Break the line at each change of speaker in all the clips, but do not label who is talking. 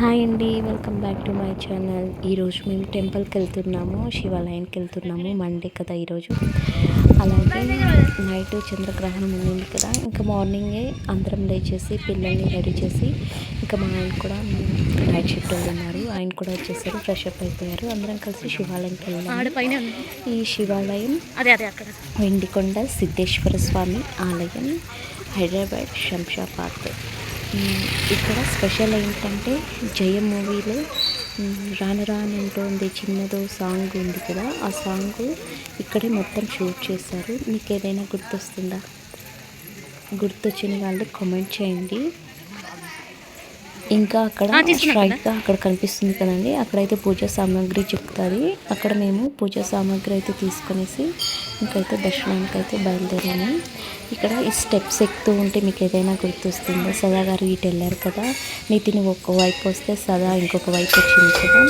Hi అండి, welcome back to my channel. ఈరోజు మేము టెంపుల్కి వెళ్తున్నాము, శివాలయానికి వెళ్తున్నాము. మండే కదా ఈరోజు. అలాగే నైట్ చంద్రగ్రహణం ఉండింది కదా, ఇంకా మార్నింగే అందరం లేచేసి పిల్లల్ని రెడీ చేసి, ఇంకా మా ఆయన కూడా నైట్ షిఫ్ట్ వెళ్తున్నారు, ఆయన కూడా వచ్చేసారు, ఫ్రెష్ అప్ అయిపోయారు. అందరం కలిసి శివాలయంకి వెళ్ళాము. ఈ శివాలయం వెండికొండ సిద్ధేశ్వర స్వామి ఆలయం, హైదరాబాద్ శంషాబాద్. ఇక్కడ స్పెషల్ ఏంటంటే జయం మూవీలో రాను రానంటోంది చిన్నదో సాంగ్ ఉంది కదా, ఆ సాంగ్ ఇక్కడే మొత్తం షూట్ చేశారు. మీకు ఏదైనా గుర్తొస్తుందా? గుర్తొచ్చిన వాళ్ళు కామెంట్ చేయండి. ఇంకా అక్కడ స్ట్రైట్గా అక్కడ కనిపిస్తుంది కదండి, అక్కడైతే పూజా సామాగ్రి చెప్తుంది. అక్కడ మేము పూజా సామాగ్రి అయితే తీసుకునేసి ఇంకైతే దర్శనానికి అయితే బయలుదేరాము. ఇక్కడ ఈ స్టెప్స్ ఎక్కుతూ ఉంటే మీకు ఏదైనా గుర్తొస్తుందో? సదా గారు ఇటు వెళ్ళారు కదా, నితిన్ ఒక వైపు వస్తే సదా ఇంకొక వైపు వచ్చింది కదా,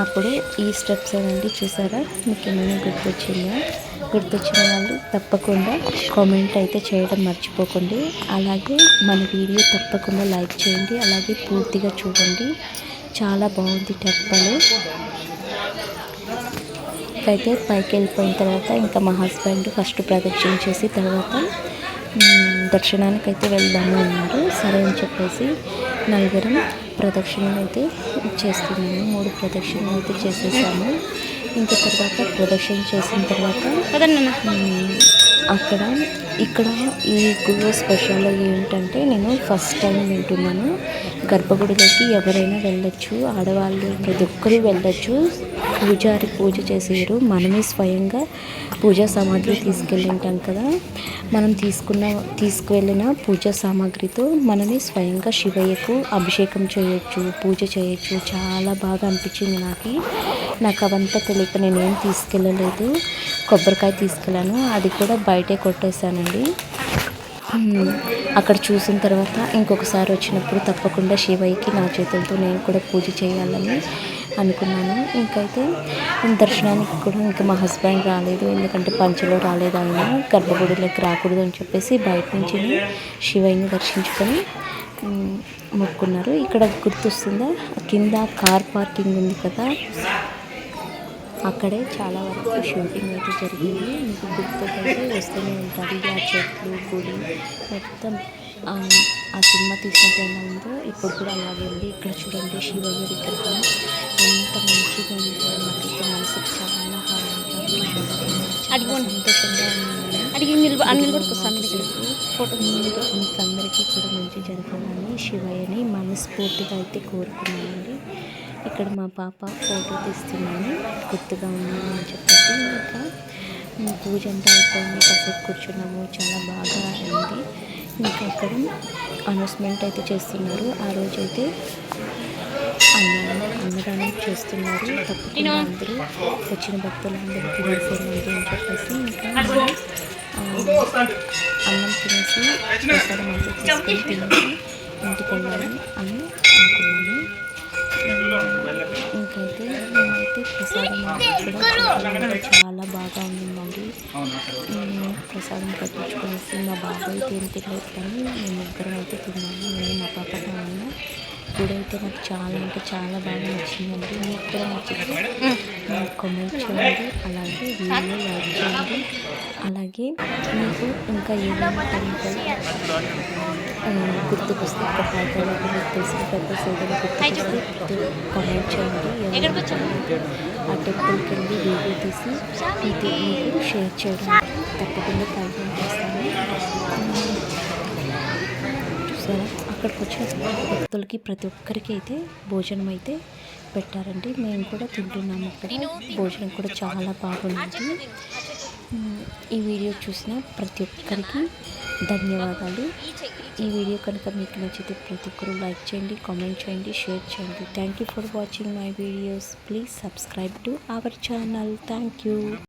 అప్పుడు ఈ స్టెప్స్ ఏమండి చూసారా? మీకు ఏమైనా గుర్తొచ్చిందా? గుర్తొచ్చిన వాళ్ళు తప్పకుండా కామెంట్ అయితే చేయడం మర్చిపోకండి. అలాగే మన వీడియో తప్పకుండా లైక్ చేయండి, అలాగే పూర్తిగా చూడండి. చాలా బాగుంది టెంపుల్. అయితే పైకి వెళ్ళిపోయిన తర్వాత ఇంకా మా హస్బెండ్ ఫస్ట్ ప్రదక్షిణ చేసి తర్వాత దర్శనానికి అయితే వెళ్దాము అన్నారు. సరే అని చెప్పేసి నలుగురం ప్రదక్షిణలు అయితే చేస్తున్నాము. 3 ప్రదక్షిణలు అయితే చేసేసాము. ఇంకా తర్వాత ప్రదక్షిణ చేసిన తర్వాత ఇక్కడ ఈ గుడి స్పెషల్ ఏంటంటే, నేను ఫస్ట్ టైం వింటున్నాను. గర్భగుడిలోకి ఎవరైనా వెళ్ళొచ్చు, ఆడవాళ్ళు ప్రతి ఒక్కరూ వెళ్ళొచ్చు. పూజారి పూజ చేసేరు, మనమే స్వయంగా పూజా సామాగ్రి తీసుకెళ్ళింటాం కదా, మనం తీసుకువెళ్ళిన పూజా సామాగ్రితో మనమే స్వయంగా శివయ్యకు అభిషేకం చేయొచ్చు, పూజ చేయొచ్చు. చాలా బాగా అనిపించింది నాకు అవంతా తెలియక నేనేం తీసుకెళ్ళలేదు. కొబ్బరికాయ తీసుకెళ్ళాను, అది కూడా బయటే కొట్టేశానండి. అక్కడ చూసిన తర్వాత ఇంకొకసారి వచ్చినప్పుడు తప్పకుండా శివయ్యకి నా చేతులతో నేను కూడా పూజ చేయాలని అనుకున్నాను. ఇంకైతే దర్శనానికి కూడా ఇంకా మా హస్బెండ్ రాలేదు, ఎందుకంటే పంచలో రాలేదు, ఆయన గర్భగుడిలోకి రాకూడదు అని చెప్పేసి బయట నుంచి శివయ్యని దర్శించుకొని మొక్కున్నారు. ఇక్కడ గుర్తొస్తుందా, కింద కార్ పార్కింగ్ ఉంది కదా, అక్కడే చాలా వరకు షూటింగ్ అయితే జరిగింది. మీకు గుర్తుకైతే వస్తూనే ఉంటుంది. ఆ చెట్లు, గుడి మొత్తం ఆ సినిమా తీసినట్టు ఎలా ఉందో ఇప్పుడు కూడా అలాగే ఉంది. ఇక్కడ చూడండి శివయ్య విగ్రహం ఎంత మంచిగా ఉందో, నాకైతే మనసుకు చాలా హాయిగా సంతోషంగా మీకు అందరికీ కూడా మంచి జరగాలని శివయ్యని మనస్ఫూర్తిగా అయితే కోరుకున్నానండి. ఇక్కడ మా పాప ఫోటో తీస్తున్నాను, గుర్తుగా ఉన్నాను అని చెప్పేసి. ఇంకా పూజ అంతా అయిపోయింది, కాసేపు కూర్చున్నాము, చాలా బాగా అయింది. ఇంకా అక్కడ అనౌన్స్మెంట్ అయితే చేస్తున్నారు. ఆ రోజైతే అన్నదానం చేస్తున్నారు. తప్పకుండా అందరూ వచ్చిన భక్తులందరూ తినేసేయండి అని చెప్పేసి ఇంకా అన్నం తినేసి ప్రసాదం అంతా తీసుకొని తినేసి ఇంటికి వెళ్ళాలి అని అనుకున్నాను. ఇంకైతే మేమైతే ప్రసాదం కూడా చాలా బాగా ఉండిందండి. ప్రసాదం పట్టించుకునేసి మా బాబు అయితే ఏం తినలేదు, కానీ మేము ముగ్గురం అయితే తిన్నాము, నేను మా పాప నాన్న. గుడి అయితే నాకు చాలా అంటే చాలా బాగా నచ్చిందండి. మీకు కూడా నచ్చితే కామెంట్ చేయండి, అలాగే వీడియో లైక్ చేయండి. అలాగే మీకు ఇంకా ఏమైనా టెంపుల్ గుర్తుకొస్తే ఒక హైదరాబాద్ మీకు తెలిసిన పెద్ద సేవలు గుర్తుకొస్తే కామెంట్ చేయండి. ఆ టెంపుల్కి వెళ్ళి వీడియో తీసి మీకు షేర్ చేయడం తప్పకుండా ప్రయత్నం చేస్తాను. చూసారా, అక్కడికి వచ్చిన భక్తులకి ప్రతి ఒక్కరికి అయితే భోజనం అయితే పెట్టారండి. మేము కూడా తింటున్నాము. ఇక్కడ భోజనం కూడా చాలా బాగుంది. ఈ వీడియో చూసిన ప్రతి ఒక్కరికి ధన్యవాదాలు. ఈ వీడియో కనుక మీకు నచ్చితే ప్రతి ఒక్కరు లైక్ చేయండి, కామెంట్ చేయండి, షేర్ చేయండి. Thank you for watching my videos. Please subscribe to our channel. Thank you.